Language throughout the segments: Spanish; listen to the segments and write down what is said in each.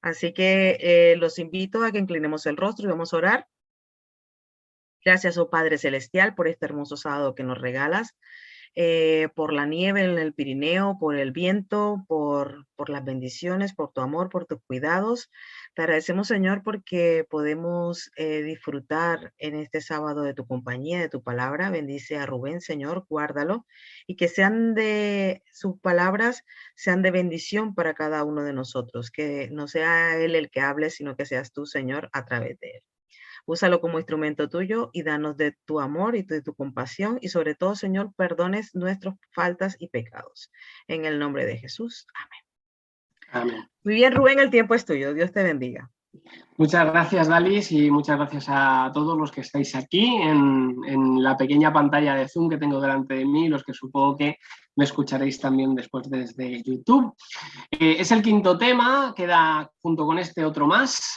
Así que los invito a que inclinemos el rostro y vamos a orar. Gracias, oh Padre Celestial, por este hermoso sábado que nos regalas, por la nieve en el Pirineo, por el viento, por las bendiciones, por tu amor, por tus cuidados. Te agradecemos, Señor, porque podemos disfrutar en este sábado de tu compañía, de tu palabra. Bendice a Rubén, Señor, guárdalo, y que sean de sus palabras, sean de bendición para cada uno de nosotros. Que no sea él el que hable, sino que seas tú, Señor, a través de él. Úsalo como instrumento tuyo y danos de tu amor y de tu compasión y sobre todo, Señor, perdones nuestras faltas y pecados. En el nombre de Jesús. Amén. Amén. Muy bien, Rubén, el tiempo es tuyo. Dios te bendiga. Muchas gracias, Dalis, y muchas gracias a todos los que estáis aquí en la pequeña pantalla de Zoom que tengo delante de mí, los que supongo que me escucharéis también después desde YouTube. Es el quinto tema, queda junto con este otro más.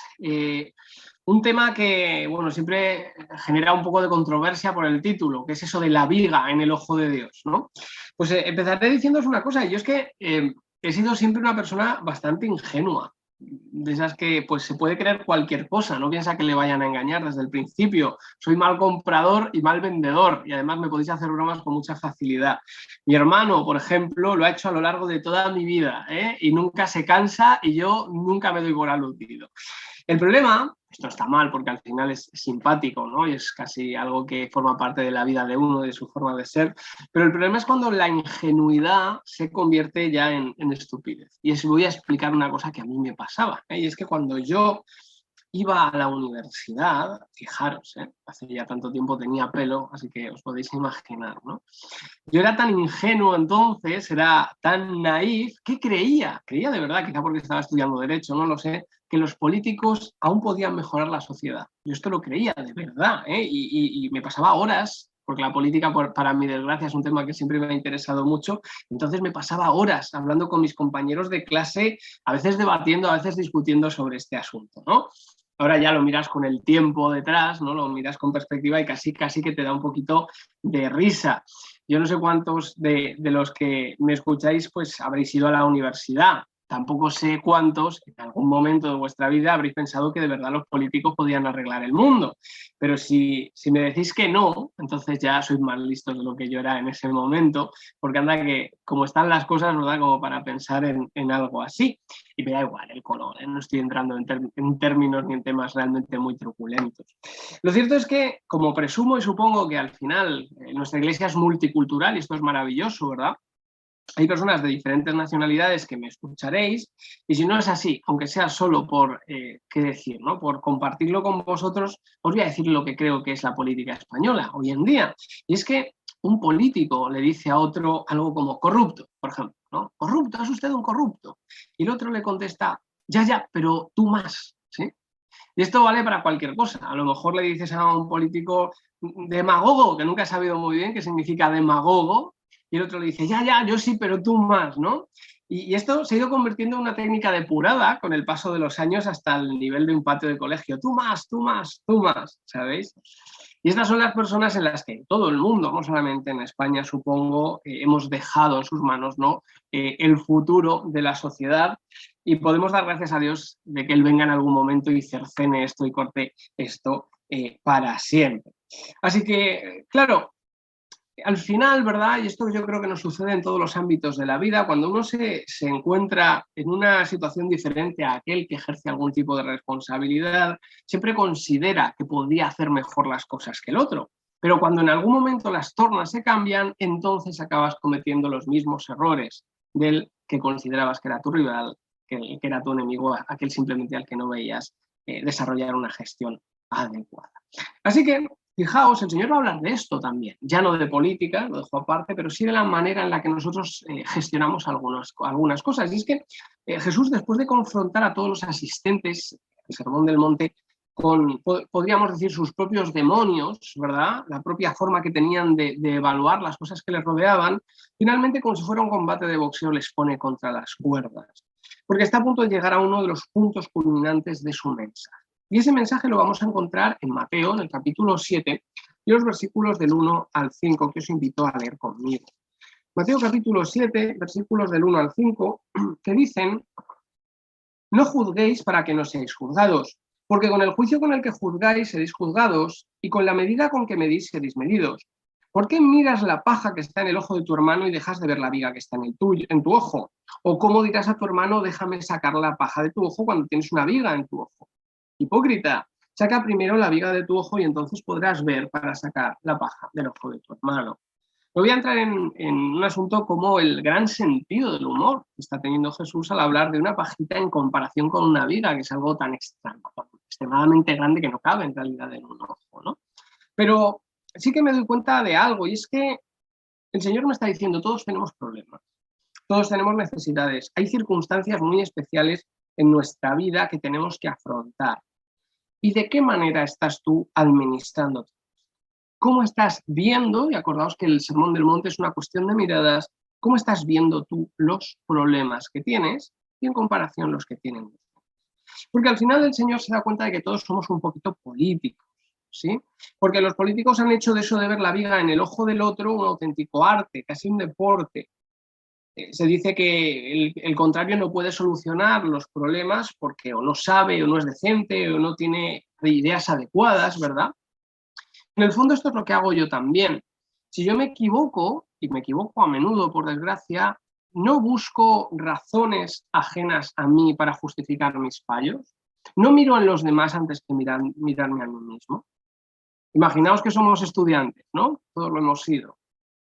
Un tema que, bueno, siempre genera un poco de controversia por el título, que es eso de la viga en el ojo de Dios, ¿no? Pues empezaré diciéndoos una cosa, y yo es que he sido siempre una persona bastante ingenua, de esas que pues se puede creer cualquier cosa, no piensa que le vayan a engañar desde el principio. Soy mal comprador y mal vendedor, y además me podéis hacer bromas con mucha facilidad. Mi hermano, por ejemplo, lo ha hecho a lo largo de toda mi vida, y nunca se cansa, y yo nunca me doy por aludido. El problema, esto está mal porque al final es simpático, ¿no? Y es casi algo que forma parte de la vida de uno, de su forma de ser, pero el problema es cuando la ingenuidad se convierte ya en estupidez. Y os voy a explicar una cosa que a mí me pasaba, y es que cuando yo iba a la universidad, fijaros, hace ya tanto tiempo tenía pelo, así que os podéis imaginar, ¿no? Yo era tan ingenuo entonces, era tan naif, que creía de verdad, quizá porque estaba estudiando Derecho, no lo sé, que los políticos aún podían mejorar la sociedad. Yo esto lo creía de verdad, y me pasaba horas, porque la política, para mi desgracia, es un tema que siempre me ha interesado mucho, entonces me pasaba horas hablando con mis compañeros de clase, a veces debatiendo, a veces discutiendo sobre este asunto, ¿no? Ahora ya lo miras con el tiempo detrás, ¿no? Lo miras con perspectiva y casi que te da un poquito de risa. Yo no sé cuántos de los que me escucháis pues habréis ido a la universidad. Tampoco sé cuántos en algún momento de vuestra vida habréis pensado que de verdad los políticos podían arreglar el mundo. Pero si me decís que no, entonces ya sois más listos de lo que yo era en ese momento, porque anda que como están las cosas nos da como para pensar en algo así. Y me da igual el color, no estoy entrando en términos ni en temas realmente muy truculentos. Lo cierto es que, como presumo y supongo que al final nuestra iglesia es multicultural y esto es maravilloso, ¿verdad? Hay personas de diferentes nacionalidades que me escucharéis, y si no es así, aunque sea solo por, qué decir, ¿no? Por compartirlo con vosotros, os voy a decir lo que creo que es la política española hoy en día. Y es que un político le dice a otro algo como corrupto, por ejemplo, ¿no? Corrupto, es usted un corrupto. Y el otro le contesta, ya, pero tú más, ¿sí? Y esto vale para cualquier cosa. A lo mejor le dices a un político demagogo, que nunca ha sabido muy bien qué significa demagogo, y el otro le dice, ya, yo sí, pero tú más, ¿no? Y esto se ha ido convirtiendo en una técnica depurada con el paso de los años hasta el nivel de un patio de colegio. Tú más, ¿sabéis? Y estas son las personas en las que todo el mundo, no solamente en España, supongo, hemos dejado en sus manos, ¿no? El futuro de la sociedad, y podemos dar gracias a Dios de que Él venga en algún momento y cercene esto y corte esto para siempre. Así que, claro, al final, ¿verdad? Y esto yo creo que nos sucede en todos los ámbitos de la vida, cuando uno se encuentra en una situación diferente a aquel que ejerce algún tipo de responsabilidad, siempre considera que podría hacer mejor las cosas que el otro. Pero cuando en algún momento las tornas se cambian, entonces acabas cometiendo los mismos errores del que considerabas que era tu rival, que era tu enemigo, aquel simplemente al que no veías desarrollar una gestión adecuada. Así que fijaos, el Señor va a hablar de esto también, ya no de política, lo dejo aparte, pero sí de la manera en la que nosotros gestionamos algunas cosas. Y es que Jesús, después de confrontar a todos los asistentes al Sermón del Monte con, podríamos decir, sus propios demonios, ¿verdad? La propia forma que tenían de evaluar las cosas que les rodeaban, finalmente, como si fuera un combate de boxeo, les pone contra las cuerdas, porque está a punto de llegar a uno de los puntos culminantes de su mensaje. Y ese mensaje lo vamos a encontrar en Mateo, en el capítulo 7, y los versículos del 1 al 5, que os invito a leer conmigo. Mateo capítulo 7, versículos del 1 al 5, que dicen No juzguéis para que no seáis juzgados, porque con el juicio con el que juzgáis seréis juzgados, y con la medida con que medís seréis medidos. ¿Por qué miras la paja que está en el ojo de tu hermano y dejas de ver la viga que está en tu ojo? ¿O cómo dirás a tu hermano, déjame sacar la paja de tu ojo cuando tienes una viga en tu ojo? Hipócrita, saca primero la viga de tu ojo y entonces podrás ver para sacar la paja del ojo de tu hermano. No voy a entrar en un asunto como el gran sentido del humor que está teniendo Jesús al hablar de una pajita en comparación con una viga, que es algo tan extremadamente grande que no cabe en realidad en un ojo, ¿no? Pero sí que me doy cuenta de algo, y es que el Señor me está diciendo, todos tenemos problemas, todos tenemos necesidades, hay circunstancias muy especiales en nuestra vida que tenemos que afrontar. ¿Y de qué manera estás tú administrándote? ¿Cómo estás viendo? Y acordaos que el Sermón del Monte es una cuestión de miradas. ¿Cómo estás viendo tú los problemas que tienes y en comparación los que tienen? Porque al final el Señor se da cuenta de que todos somos un poquito políticos, ¿sí? Porque los políticos han hecho de eso de ver la viga en el ojo del otro un auténtico arte, casi un deporte. Se dice que el contrario no puede solucionar los problemas porque o no sabe, o no es decente, o no tiene ideas adecuadas, ¿verdad? En el fondo esto es lo que hago yo también. Si yo me equivoco, y me equivoco a menudo por desgracia, no busco razones ajenas a mí para justificar mis fallos. No miro en los demás antes que mirarme a mí mismo. Imaginaos que somos estudiantes, ¿no? Todos lo hemos sido.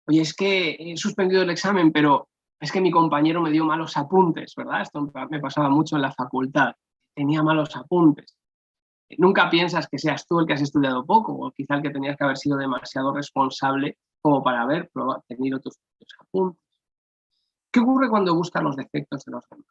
Oye, es que he suspendido el examen, pero es que mi compañero me dio malos apuntes, ¿verdad? Esto me pasaba mucho en la facultad. Tenía malos apuntes. Nunca piensas que seas tú el que has estudiado poco, o quizá el que tenías que haber sido demasiado responsable como para haber tenido tus apuntes. ¿Qué ocurre cuando buscas los defectos de los demás?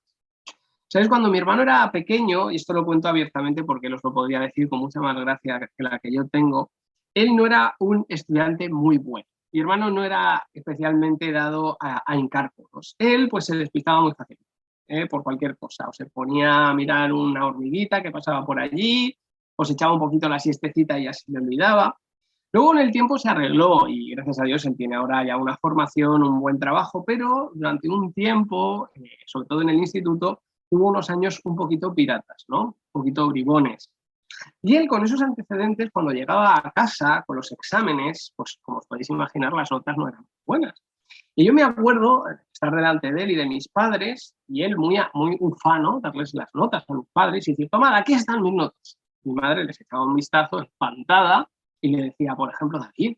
¿Sabes? Cuando mi hermano era pequeño, y esto lo cuento abiertamente porque él os lo podría decir con mucha más gracia que la que yo tengo, él no era un estudiante muy bueno. Mi hermano no era especialmente dado a hincar codos. Él pues se despistaba muy fácilmente, por cualquier cosa. O se ponía a mirar una hormiguita que pasaba por allí, o se echaba un poquito la siestecita y así le olvidaba. Luego en el tiempo se arregló y gracias a Dios él tiene ahora ya una formación, un buen trabajo, pero durante un tiempo, sobre todo en el instituto, tuvo unos años un poquito piratas, ¿no? Un poquito bribones. Y él con esos antecedentes, cuando llegaba a casa con los exámenes, pues como os podéis imaginar, las notas no eran buenas. Y yo me acuerdo estar delante de él y de mis padres, y él muy ufano, darles las notas a mis padres y decir, toma, aquí están mis notas. Mi madre les echaba un vistazo espantada y le decía, por ejemplo, David,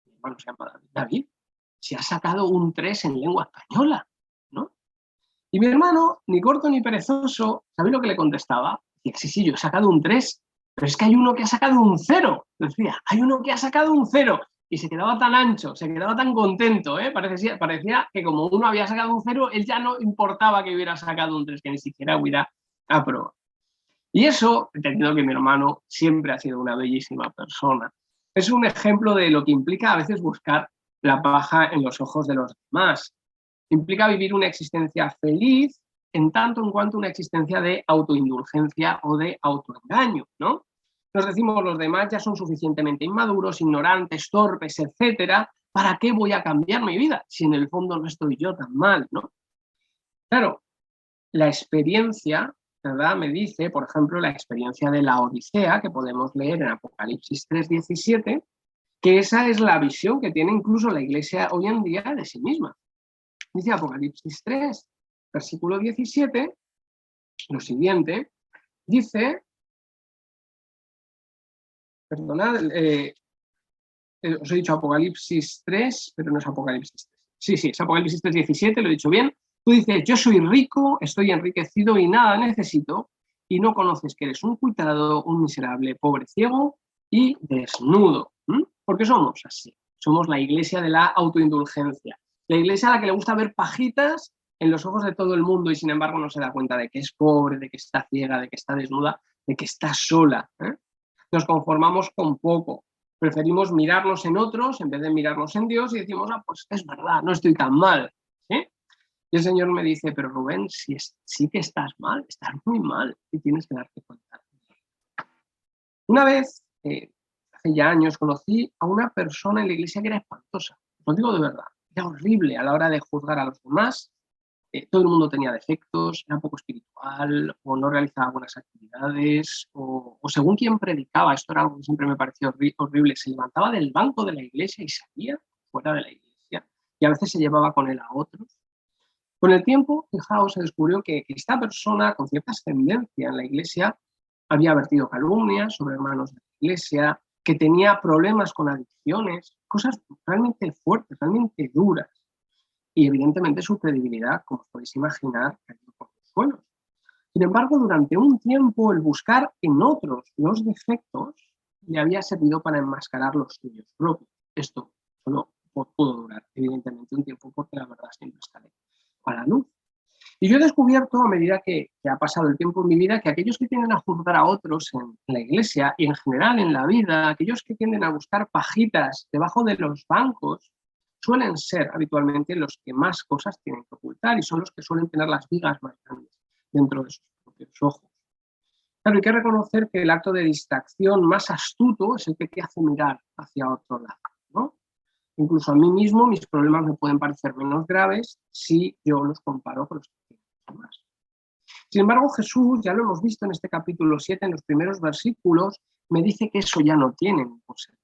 mi hermano se llama David, si ha sacado un 3 en lengua española, ¿no? Y mi hermano, ni corto ni perezoso, ¿sabéis lo que le contestaba? Decía, sí, yo he sacado un 3, pero es que hay uno que ha sacado un 0. Decía, hay uno que ha sacado un 0. Y se quedaba tan ancho, se quedaba tan contento, ¿eh? Parecía que como uno había sacado un 0, él ya no importaba que hubiera sacado un 3, que ni siquiera hubiera aprobado. Y eso, entendiendo que mi hermano siempre ha sido una bellísima persona, es un ejemplo de lo que implica a veces buscar la paja en los ojos de los demás. Implica vivir una existencia feliz en tanto en cuanto una existencia de autoindulgencia o de autoengaño, ¿no? Nos decimos, los demás ya son suficientemente inmaduros, ignorantes, torpes, etcétera, ¿para qué voy a cambiar mi vida si en el fondo no estoy yo tan mal, ¿no? Claro, la experiencia, ¿verdad? Me dice, por ejemplo, la experiencia de la Odisea, que podemos leer en Apocalipsis 3:17, que esa es la visión que tiene incluso la Iglesia hoy en día de sí misma. Dice Apocalipsis 3, versículo 17, lo siguiente, dice, perdonad, os he dicho Apocalipsis 3, pero no es Apocalipsis 3. Sí, es Apocalipsis 3, 17, lo he dicho bien. Tú dices, yo soy rico, estoy enriquecido y nada necesito, y no conoces que eres un cuitado, un miserable, pobre, ciego y desnudo. ¿Por qué somos así? Somos la iglesia de la autoindulgencia. La iglesia a la que le gusta ver pajitas en los ojos de todo el mundo y sin embargo no se da cuenta de que es pobre, de que está ciega, de que está desnuda, de que está sola. Nos conformamos con poco. Preferimos mirarnos en otros en vez de mirarnos en Dios y decimos, pues es verdad, no estoy tan mal. ¿Sí? Y el Señor me dice, pero Rubén, sí que estás mal, estás muy mal y tienes que darte cuenta. Una vez, hace ya años, conocí a una persona en la iglesia que era espantosa. Lo digo de verdad, era horrible a la hora de juzgar a los demás. todo el mundo tenía defectos, era poco espiritual, o no realizaba buenas actividades, o según quien predicaba, esto era algo que siempre me pareció horrible, se levantaba del banco de la iglesia y salía fuera de la iglesia, y a veces se llevaba con él a otros. Con el tiempo, fijaos, se descubrió que esta persona con cierta ascendencia en la iglesia había vertido calumnias sobre hermanos de la iglesia, que tenía problemas con adicciones, cosas realmente fuertes, realmente duras. Y evidentemente su credibilidad, como os podéis imaginar, cayó por los suelos. Sin embargo, durante un tiempo el buscar en otros los defectos le había servido para enmascarar los suyos propios. Esto solo pudo durar, evidentemente, un tiempo, porque la verdad siempre sale a la luz. Y yo he descubierto, a medida que ha pasado el tiempo en mi vida, que aquellos que tienden a juzgar a otros en la iglesia y en general en la vida, aquellos que tienden a buscar pajitas debajo de los bancos, suelen ser habitualmente los que más cosas tienen que ocultar y son los que suelen tener las vigas más grandes dentro de sus propios ojos. Claro, hay que reconocer que el acto de distracción más astuto es el que te hace mirar hacia otro lado, ¿no? Incluso a mí mismo mis problemas me pueden parecer menos graves si yo los comparo con los que tienen más. Sin embargo, Jesús, ya lo hemos visto en este capítulo 7, en los primeros versículos, me dice que eso ya no tiene ningún sentido.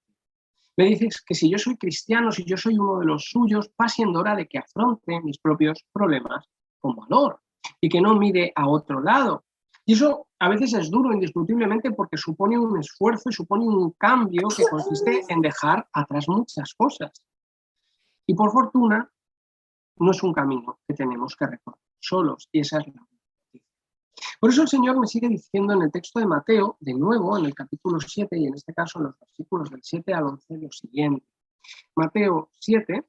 Me dices que si yo soy cristiano, si yo soy uno de los suyos, va siendo hora de que afronte mis propios problemas con valor y que no mire a otro lado. Y eso a veces es duro, indiscutiblemente, porque supone un esfuerzo y supone un cambio que consiste en dejar atrás muchas cosas. Y por fortuna, no es un camino que tenemos que recorrer solos, y esa es la noticia. Por eso el Señor me sigue diciendo en el texto de Mateo, de nuevo en el capítulo 7, y en este caso en los versículos del 7 al 11, lo siguiente. Mateo 7,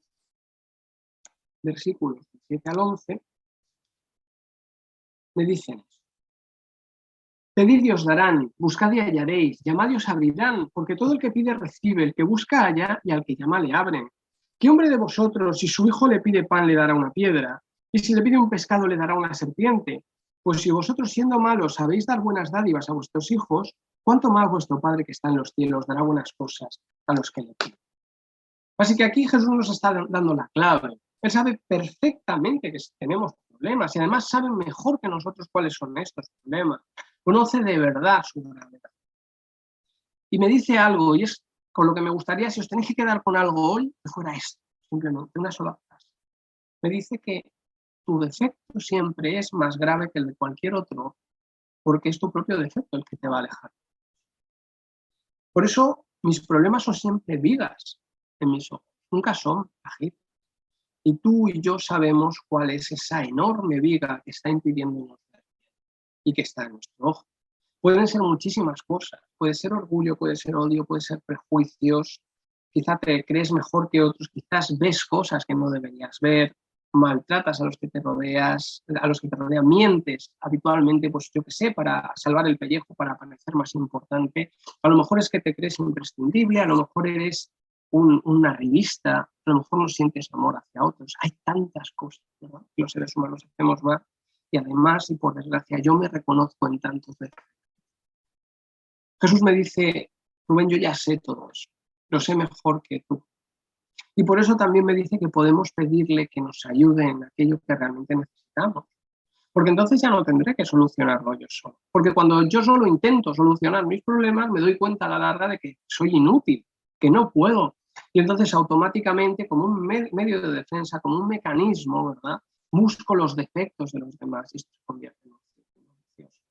versículos del 7 al 11, me dicen: pedid y os darán, buscad y hallaréis, llamad y os abrirán, porque todo el que pide recibe, el que busca halla, y al que llama le abren. ¿Qué hombre de vosotros, si su hijo le pide pan, le dará una piedra? Y si le pide un pescado, le dará una serpiente. Pues si vosotros, siendo malos, sabéis dar buenas dádivas a vuestros hijos, ¿cuánto más vuestro Padre que está en los cielos dará buenas cosas a los que le piden? Así que aquí Jesús nos está dando la clave. Él sabe perfectamente que tenemos problemas y además sabe mejor que nosotros cuáles son estos problemas. Conoce de verdad su gravedad. Y me dice algo, y es con lo que me gustaría, si os tenéis que quedar con algo hoy, que fuera esto, simplemente una sola frase. Me dice que tu defecto siempre es más grave que el de cualquier otro, porque es tu propio defecto el que te va a alejar. Por eso mis problemas son siempre vigas en mis ojos, nunca son pajitas. Y tú y yo sabemos cuál es esa enorme viga que está impidiéndonos ver y que está en nuestro ojo. Pueden ser muchísimas cosas, puede ser orgullo, puede ser odio, puede ser prejuicios, quizá te crees mejor que otros, quizás ves cosas que no deberías ver, maltratas a los que te rodeas, a los que te rodean, mientes habitualmente, pues yo qué sé, para salvar el pellejo, para parecer más importante. A lo mejor es que te crees imprescindible, a lo mejor eres una revista, a lo mejor no sientes amor hacia otros. Hay tantas cosas, ¿no?, que los seres humanos hacemos mal, y además, y por desgracia, yo me reconozco en tantos defectos. Jesús me dice: Rubén, yo ya sé todo eso, lo sé mejor que tú. Y por eso también me dice que podemos pedirle que nos ayude en aquello que realmente necesitamos. Porque entonces ya no tendré que solucionarlo yo solo. Porque cuando yo solo intento solucionar mis problemas, me doy cuenta a la larga de que soy inútil, que no puedo. Y entonces automáticamente, como un medio de defensa, como un mecanismo, ¿verdad?, busco los defectos de los demás y esto se convierte en un círculo vicioso.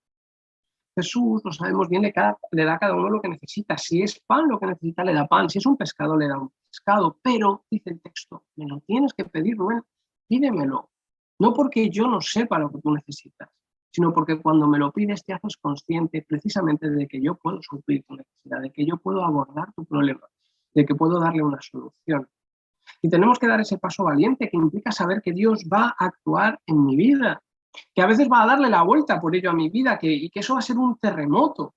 Jesús, lo sabemos bien, le da a cada uno lo que necesita. Si es pan lo que necesita, le da pan. Si es un pescado, le da un pescado. Pero, dice el texto, me lo tienes que pedir, Rubén, pídemelo. No porque yo no sepa lo que tú necesitas, sino porque cuando me lo pides te haces consciente precisamente de que yo puedo suplir tu necesidad, de que yo puedo abordar tu problema, de que puedo darle una solución. Y tenemos que dar ese paso valiente que implica saber que Dios va a actuar en mi vida, que a veces va a darle la vuelta por ello a mi vida, y que eso va a ser un terremoto,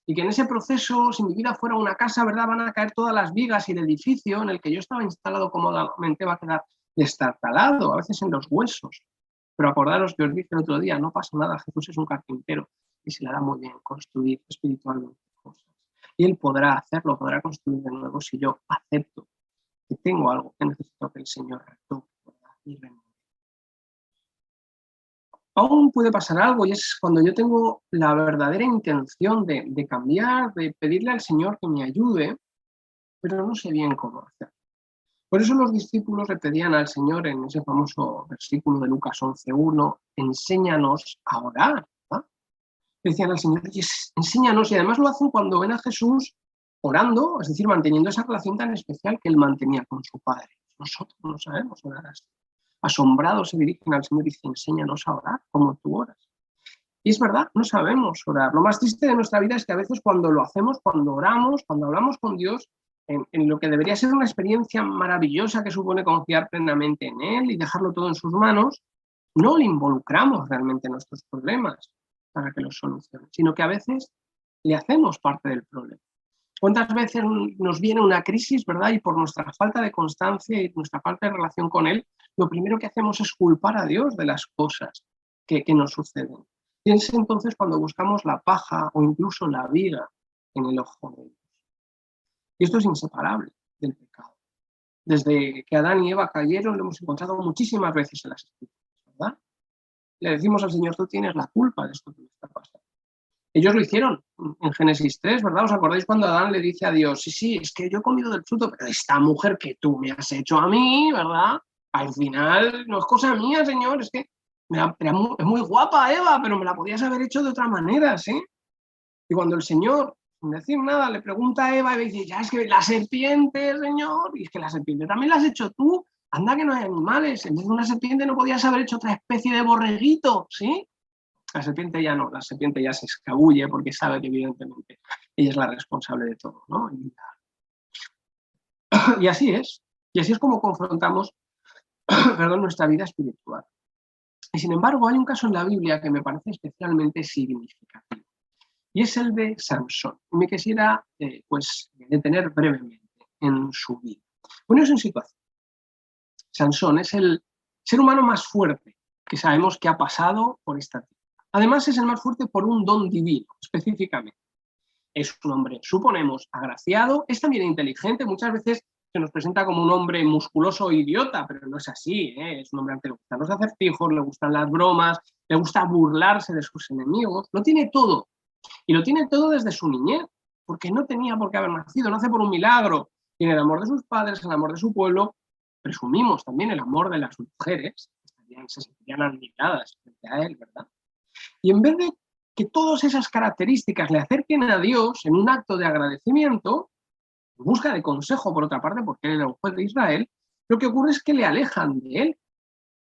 y que en ese proceso, si mi vida fuera una casa, ¿verdad?, van a caer todas las vigas y el edificio en el que yo estaba instalado cómodamente va a quedar destartalado, a veces en los huesos. Pero acordaros que os dije el otro día, no pasa nada, Jesús es un carpintero y se le da muy bien construir espiritualmente cosas. Y Él podrá hacerlo, podrá construir de nuevo si yo acepto que tengo algo que necesito que el Señor retoque, ¿verdad?, y renueve. aún puede pasar algo, y es cuando yo tengo la verdadera intención de cambiar, de pedirle al Señor que me ayude, pero no sé bien cómo hacer. Por eso los discípulos le pedían al Señor en ese famoso versículo de Lucas 11:1, enséñanos a orar, ¿verdad? Le decían al Señor, enséñanos, y además lo hacen cuando ven a Jesús orando, es decir, manteniendo esa relación tan especial que él mantenía con su Padre. Nosotros no sabemos orar así. Asombrados se dirigen al Señor y dicen, enséñanos a orar como tú oras. Y es verdad, no sabemos orar. Lo más triste de nuestra vida es que a veces cuando lo hacemos, cuando oramos, cuando hablamos con Dios, en lo que debería ser una experiencia maravillosa que supone confiar plenamente en Él y dejarlo todo en sus manos, no le involucramos realmente en nuestros problemas para que los solucione, sino que a veces le hacemos parte del problema. ¿Cuántas veces nos viene una crisis, verdad? Y por nuestra falta de constancia y nuestra falta de relación con Él, lo primero que hacemos es culpar a Dios de las cosas que nos suceden. Y es entonces cuando buscamos la paja o incluso la viga en el ojo de Dios. Y esto es inseparable del pecado. Desde que Adán y Eva cayeron, lo hemos encontrado muchísimas veces en las Escrituras, ¿verdad? Le decimos al Señor, tú tienes la culpa de esto que me está pasando. Ellos lo hicieron en Génesis 3, ¿verdad? ¿Os acordáis cuando Adán le dice a Dios, sí, es que yo he comido del fruto, pero esta mujer que tú me has hecho a mí, ¿verdad? Al final no es cosa mía, Señor, es que es muy guapa Eva, pero me la podías haber hecho de otra manera, ¿sí? Y cuando el Señor, sin decir nada, le pregunta a Eva y dice, ya es que la serpiente, Señor, y es que la serpiente también la has hecho tú, anda que no hay animales, en vez de una serpiente no podías haber hecho otra especie de borreguito, ¿sí? La serpiente ya no, la serpiente ya se escabulle porque sabe que evidentemente ella es la responsable de todo, ¿no? Y así es como confrontamos perdón, nuestra vida espiritual. Y sin embargo hay un caso en la Biblia que me parece especialmente significativo. Y es el de Sansón. Me quisiera pues, detener brevemente en su vida. Poneros en situación. Sansón es el ser humano más fuerte que sabemos que ha pasado por esta tierra. Además es el más fuerte por un don divino, específicamente. Es un hombre, suponemos, agraciado, es también inteligente, muchas veces se nos presenta como un hombre musculoso e idiota, pero no es así, ¿eh? Es un hombre al que le gustan los acertijos, le gustan las bromas, le gusta burlarse de sus enemigos, lo tiene todo. Y lo tiene todo desde su niñez, porque no tenía por qué haber nacido, nace por un milagro. Tiene el amor de sus padres, el amor de su pueblo, presumimos también el amor de las mujeres, que se sentirían admiradas frente a él, ¿verdad? Y en vez de que todas esas características le acerquen a Dios en un acto de agradecimiento, en busca de consejo, por otra parte, porque él era un juez de Israel, lo que ocurre es que le alejan de él.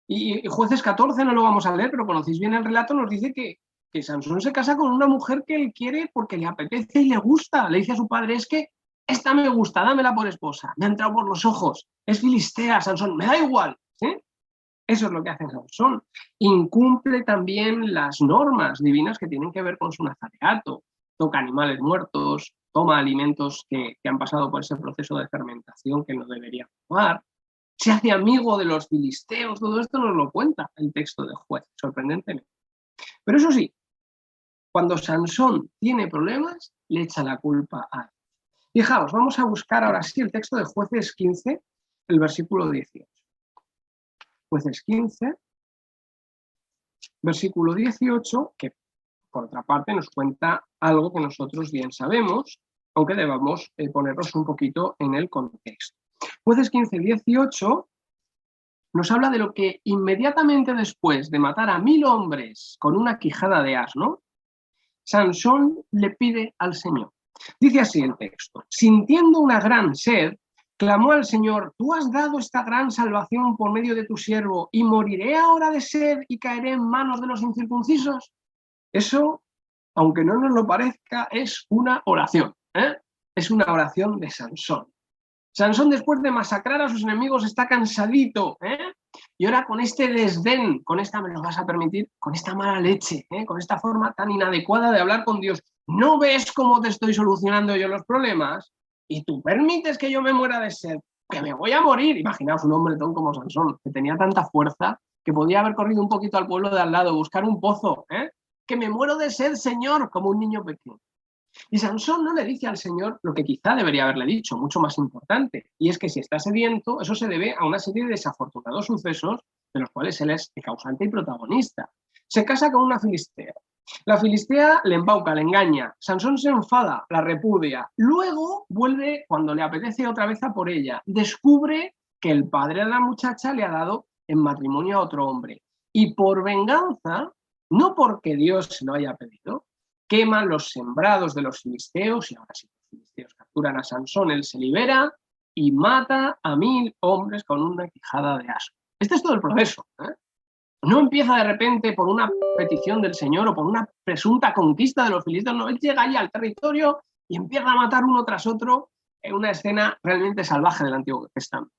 Y Jueces 14 no lo vamos a leer, pero conocéis bien el relato, nos dice que Sansón se casa con una mujer que él quiere porque le apetece y le gusta. Le dice a su padre, es que esta me gusta, dámela por esposa. Me ha entrado por los ojos. Es filistea, Sansón, me da igual. ¿Sí? Eso es lo que hace Sansón. Incumple también las normas divinas que tienen que ver con su nazareato. Toca animales muertos, toma alimentos que han pasado por ese proceso de fermentación que no debería tomar. Se hace amigo de los filisteos. Todo esto nos lo cuenta el texto de Juez, sorprendentemente. Pero eso sí, cuando Sansón tiene problemas, le echa la culpa a él. Fijaos, vamos a buscar ahora sí el texto de Jueces 15, el versículo 18. Jueces 15, versículo 18, que por otra parte nos cuenta algo que nosotros bien sabemos, aunque debamos ponernos un poquito en el contexto. Jueces 15, 18 nos habla de lo que inmediatamente después de matar a 1000 hombres con una quijada de asno, Sansón le pide al Señor. Dice así el texto, sintiendo una gran sed, clamó al Señor, tú has dado esta gran salvación por medio de tu siervo, ¿y moriré ahora de sed y caeré en manos de los incircuncisos? Eso, aunque no nos lo parezca, es una oración, ¿eh? Es una oración de Sansón. Sansón, después de masacrar a sus enemigos, está cansadito, ¿eh? Y ahora con este desdén, con esta, me lo vas a permitir, con esta mala leche, ¿eh? Con esta forma tan inadecuada de hablar con Dios. ¿No ves cómo te estoy solucionando yo los problemas? Y tú permites que yo me muera de sed, que me voy a morir. Imaginaos un hombretón como Sansón, que tenía tanta fuerza que podía haber corrido un poquito al pueblo de al lado, buscar un pozo, ¿eh? Que me muero de sed, Señor, como un niño pequeño. Y Sansón no le dice al Señor lo que quizá debería haberle dicho, mucho más importante, y es que si está sediento, eso se debe a una serie de desafortunados sucesos de los cuales él es el causante y protagonista. Se casa con una filistea. La filistea le embauca, le engaña. Sansón se enfada, la repudia. Luego vuelve, cuando le apetece, otra vez a por ella. Descubre que el padre de la muchacha le ha dado en matrimonio a otro hombre. Y por venganza, no porque Dios se lo haya pedido, queman los sembrados de los filisteos y ahora sí, los filisteos capturan a Sansón, él se libera y mata a 1000 hombres con una quijada de asno. Este es todo el proceso, ¿eh? No empieza de repente por una petición del Señor o por una presunta conquista de los filisteos, no, él llega ahí al territorio y empieza a matar uno tras otro en una escena realmente salvaje del Antiguo Testamento.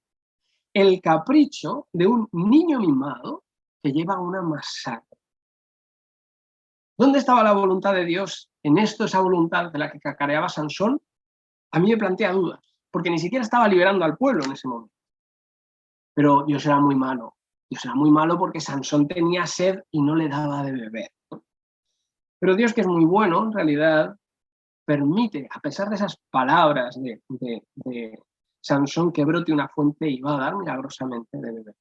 El capricho de un niño mimado que lleva una masacre. ¿Dónde estaba la voluntad de Dios en esto, esa voluntad de la que cacareaba Sansón? A mí me plantea dudas, porque ni siquiera estaba liberando al pueblo en ese momento. Pero Dios era muy malo. Dios era muy malo porque Sansón tenía sed y no le daba de beber. Pero Dios, que es muy bueno, en realidad, permite, a pesar de esas palabras de Sansón, que brote una fuente y va a dar milagrosamente de beber.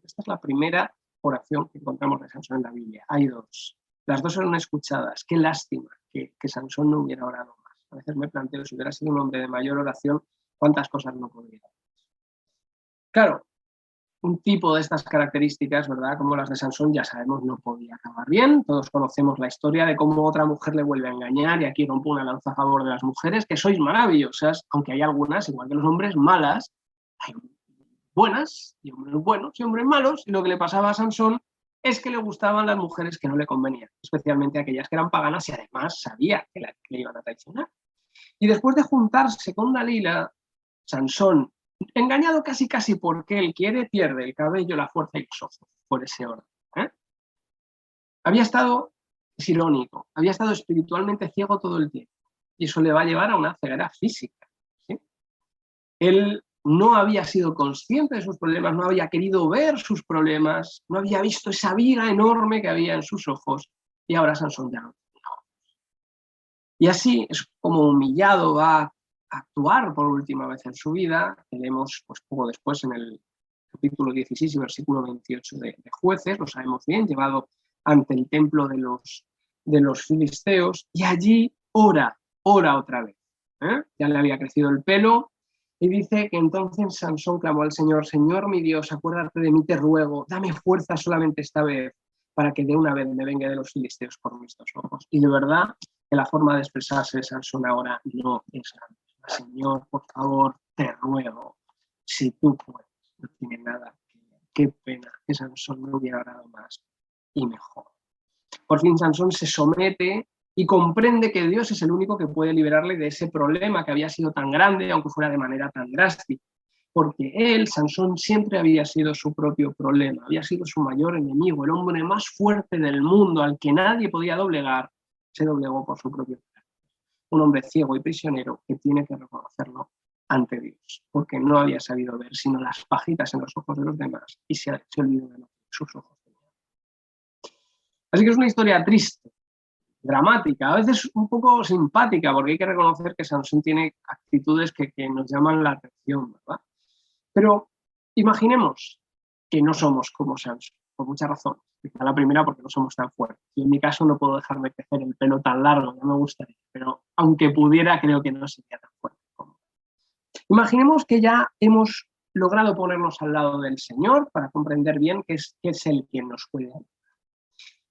Esta es la primera oración que encontramos de Sansón en la Biblia. Hay dos. Las dos son escuchadas. Qué lástima que Sansón no hubiera orado más. A veces me planteo, si hubiera sido un hombre de mayor oración, cuántas cosas no podría hacer. Claro, un tipo de estas características, ¿verdad?, como las de Sansón, ya sabemos, no podía acabar bien. Todos conocemos la historia de cómo otra mujer le vuelve a engañar, y aquí rompo una lanza a favor de las mujeres, que sois maravillosas, aunque hay algunas, igual que los hombres, malas. Hay buenas y hombres buenos y hombres malos, y lo que le pasaba a Sansón es que le gustaban las mujeres que no le convenían, especialmente aquellas que eran paganas y además sabía que le iban a traicionar. Y después de juntarse con Dalila, Sansón, engañado casi porque él quiere, pierde el cabello, la fuerza y los ojos por ese orden. Había estado, es irónico, había estado espiritualmente ciego todo el tiempo, y eso le va a llevar a una ceguera física, ¿sí? Él no había sido consciente de sus problemas, no había querido ver sus problemas, no había visto esa viga enorme que había en sus ojos, y ahora Sansón ya no tenía ojos. Y así es como humillado va a actuar por última vez en su vida, que leemos pues, poco después en el capítulo 16 y versículo 28 de Jueces, lo sabemos bien, llevado ante el templo de los filisteos, y allí ora otra vez. Ya le había crecido el pelo, y dice que entonces Sansón clamó al Señor: Señor mi Dios, acuérdate de mí, te ruego, dame fuerza solamente esta vez, para que de una vez me venga de los filisteos por mis dos ojos. Y de verdad que la forma de expresarse de Sansón ahora no es la misma. Señor, por favor, te ruego, si tú puedes. No tiene nada que ver. Qué pena que Sansón no hubiera orado más y mejor. Por fin Sansón se somete y comprende que Dios es el único que puede liberarle de ese problema que había sido tan grande, aunque fuera de manera tan drástica. Porque él, Sansón, siempre había sido su propio problema, había sido su mayor enemigo, el hombre más fuerte del mundo, al que nadie podía doblegar, se doblegó por su propio carácter. Un hombre ciego y prisionero que tiene que reconocerlo ante Dios, porque no había sabido ver sino las pajitas en los ojos de los demás y se olvidó de lo que sus ojos tenían. Así que es una historia triste, dramática, a veces un poco simpática, porque hay que reconocer que Sansón tiene actitudes que nos llaman la atención, ¿verdad? Pero imaginemos que no somos como Sansón, por muchas razones. Quizá la primera porque no somos tan fuertes. Y en mi caso no puedo dejarme crecer el pelo tan largo, ya me gustaría, pero aunque pudiera, creo que no sería tan fuerte como. Imaginemos que ya hemos logrado ponernos al lado del Señor para comprender bien que es Él quien nos puede ayudar.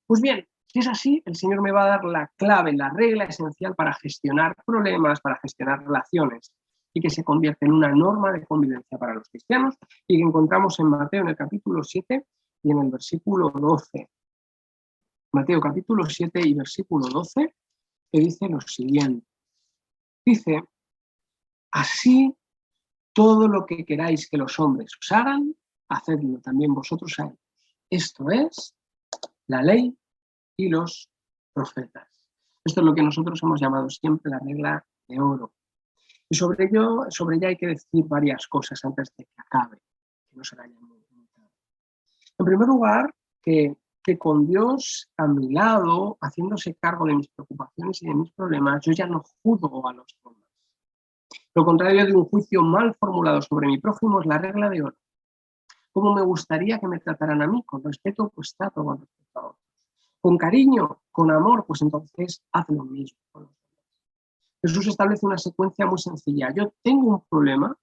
Pues bien, si es así, el Señor me va a dar la clave, la regla esencial para gestionar problemas, para gestionar relaciones, y que se convierte en una norma de convivencia para los cristianos, y que encontramos en Mateo en el capítulo 7 y en el versículo 12. Mateo capítulo 7 y versículo 12, que dice lo siguiente. Dice: así todo lo que queráis que los hombres os hagan, hacedlo también vosotros a ellos. Esto es la ley y los profetas. Esto es lo que nosotros hemos llamado siempre la regla de oro. Y sobre ella hay que decir varias cosas antes de que acabe, que no se vaya muy tarde. En primer lugar, que con Dios a mi lado, haciéndose cargo de mis preocupaciones y de mis problemas, yo ya no juzgo a los demás. Lo contrario de un juicio mal formulado sobre mi prójimo es la regla de oro. ¿Cómo me gustaría que me trataran a mí? Con respeto, pues trato con respeto a otros. con cariño, con amor, pues entonces haz lo mismo con los demás. Jesús establece una secuencia muy sencilla. Yo tengo un problema,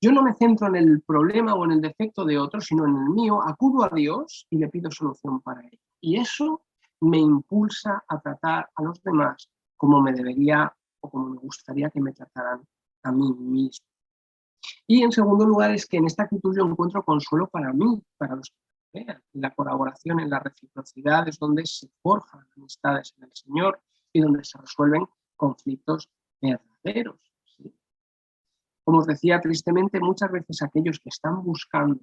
yo no me centro en el problema o en el defecto de otro, sino en el mío, acudo a Dios y le pido solución para ello. Y eso me impulsa a tratar a los demás como me debería o como me gustaría que me trataran a mí mismo. Y en segundo lugar es que en esta actitud yo encuentro consuelo para mí, para los que me vean. En la colaboración, en la reciprocidad es donde se forjan amistades en el Señor y donde se resuelven conflictos verdaderos. ¿Sí? Como os decía, tristemente, muchas veces aquellos que están buscando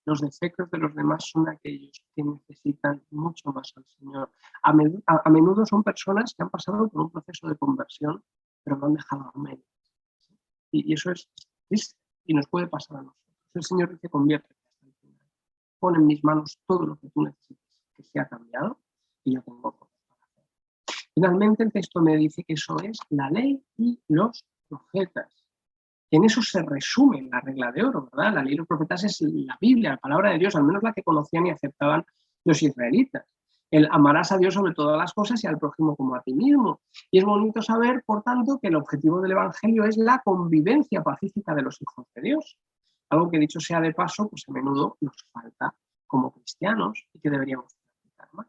los defectos de los demás son aquellos que necesitan mucho más al Señor. A menudo son personas que han pasado por un proceso de conversión, pero lo han dejado a medias. Y eso es triste y nos puede pasar a nosotros. El Señor dice, conviértete hasta el final. Pon en mis manos todo lo que tú necesites que sea cambiado y yo tengo poder para hacerlo. Finalmente, el texto me dice que eso es la ley y los profetas. En eso se resume la regla de oro, ¿verdad? La ley y los profetas es la Biblia, la palabra de Dios, al menos la que conocían y aceptaban los israelitas. El amarás a Dios sobre todas las cosas y al prójimo como a ti mismo. Y es bonito saber, por tanto, que el objetivo del Evangelio es la convivencia pacífica de los hijos de Dios. Algo que, dicho sea de paso, pues a menudo nos falta como cristianos y que deberíamos practicar más.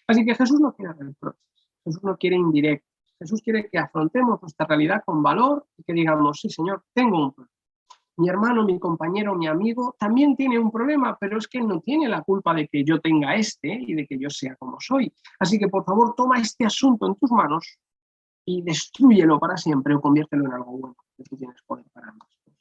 Así que Jesús no quiere reproches, Jesús no quiere indirectos. Jesús quiere que afrontemos nuestra realidad con valor y que digamos, sí, Señor, tengo un problema. Mi hermano, mi compañero, mi amigo también tiene un problema, pero es que él no tiene la culpa de que yo tenga y de que yo sea como soy. Así que, por favor, toma este asunto en tus manos y destrúyelo para siempre o conviértelo en algo bueno, que tú tienes poder para ambas cosas.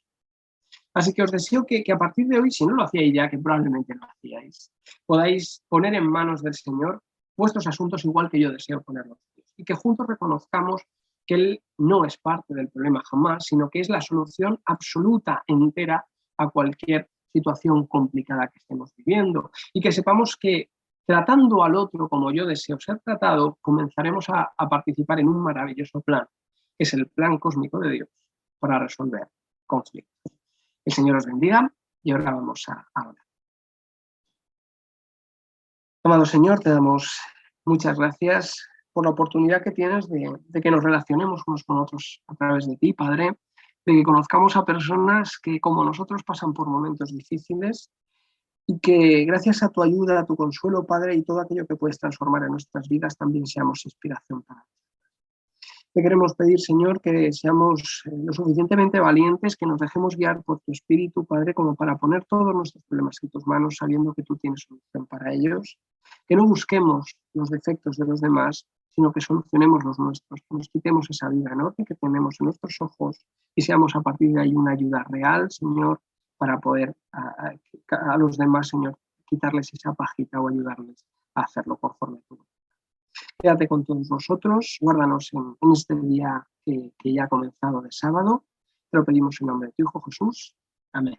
Así que os deseo que a partir de hoy, si no lo hacíais ya, que probablemente lo hacíais, podáis poner en manos del Señor vuestros asuntos igual que yo deseo ponerlos. Y que juntos reconozcamos que Él no es parte del problema jamás, sino que es la solución absoluta, entera, a cualquier situación complicada que estemos viviendo. Y que sepamos que tratando al otro como yo deseo ser tratado, comenzaremos a participar en un maravilloso plan, que es el plan cósmico de Dios para resolver conflictos. El Señor os bendiga y ahora vamos a orar. Amado Señor, te damos muchas gracias por la oportunidad que tienes de que nos relacionemos unos con otros a través de ti, Padre, de que conozcamos a personas que como nosotros pasan por momentos difíciles y que gracias a tu ayuda, a tu consuelo, Padre, y todo aquello que puedes transformar en nuestras vidas, también seamos inspiración para ti. Te queremos pedir, Señor, que seamos lo suficientemente valientes, que nos dejemos guiar por tu Espíritu, Padre, como para poner todos nuestros problemas en tus manos, sabiendo que tú tienes solución para ellos. Que no busquemos los defectos de los demás, sino que solucionemos los nuestros, que nos quitemos esa vida enorme que tenemos en nuestros ojos y seamos a partir de ahí una ayuda real, Señor, para poder a los demás, Señor, quitarles esa pajita o ayudarles a hacerlo conforme a tu voluntad. Quédate con todos nosotros, guárdanos en este día que ya ha comenzado de sábado. Te lo pedimos en nombre de tu Hijo Jesús. Amén.